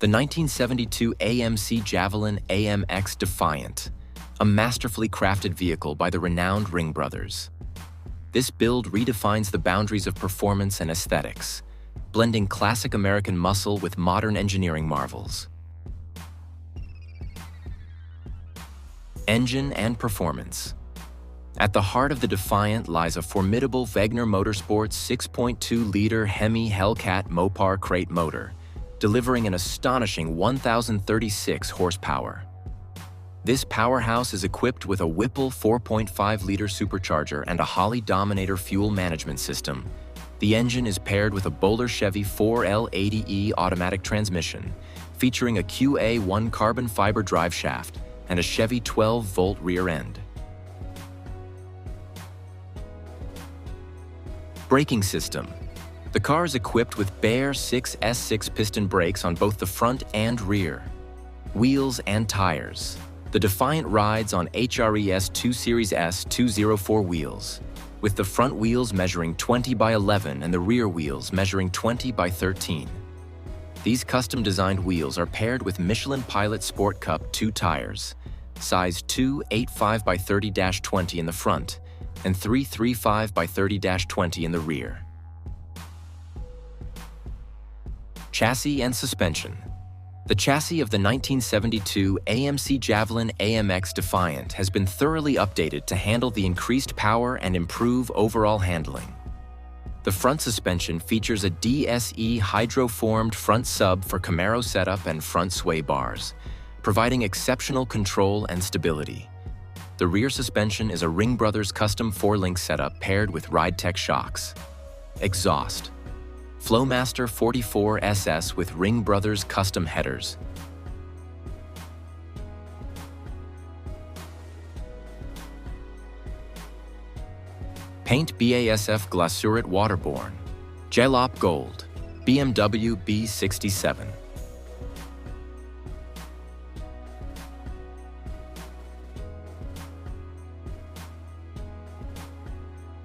The 1972 AMC Javelin AMX Defiant, a masterfully crafted vehicle by the renowned Ringbrothers. This build redefines the boundaries of performance and aesthetics, blending classic American muscle with modern engineering marvels. Engine and performance. At the heart of the Defiant lies a formidable Wegener Motorsports 6.2-liter Hemi Hellcat Mopar crate motor, delivering an astonishing 1,036 horsepower. This powerhouse is equipped with a Whipple 4.5-liter supercharger and a Holley Dominator fuel management system. The engine is paired with a Bowler Chevy 4L80E automatic transmission, featuring a QA1 carbon fiber drive shaft and a Chevy 12-volt rear end. Braking system. The car is equipped with Baer 6S6 piston brakes on both the front and rear. Wheels and tires. The Defiant rides on HRES 2 Series S 204 wheels, with the front wheels measuring 20 by 11 and the rear wheels measuring 20 by 13. These custom-designed wheels are paired with Michelin Pilot Sport Cup 2 tires, size 285 by 30-20 in the front and 335 by 30-20 in the rear. Chassis and suspension. The chassis of the 1972 AMC Javelin AMX Defiant has been thoroughly updated to handle the increased power and improve overall handling. The front suspension features a DSE hydroformed front sub for Camaro setup and front sway bars, providing exceptional control and stability. The rear suspension is a Ringbrothers custom 4-link setup paired with RideTech shocks. Exhaust. Flowmaster 44 SS with Ringbrothers custom headers. Paint BASF Glasurit Waterborne. Gelop Gold. BMW B67.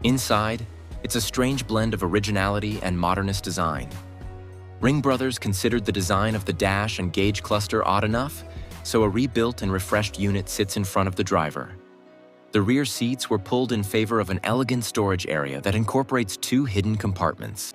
Inside, it's a strange blend of originality and modernist design. Ringbrothers considered the design of the dash and gauge cluster odd enough, so a rebuilt and refreshed unit sits in front of the driver. The rear seats were pulled in favor of an elegant storage area that incorporates 2 hidden compartments.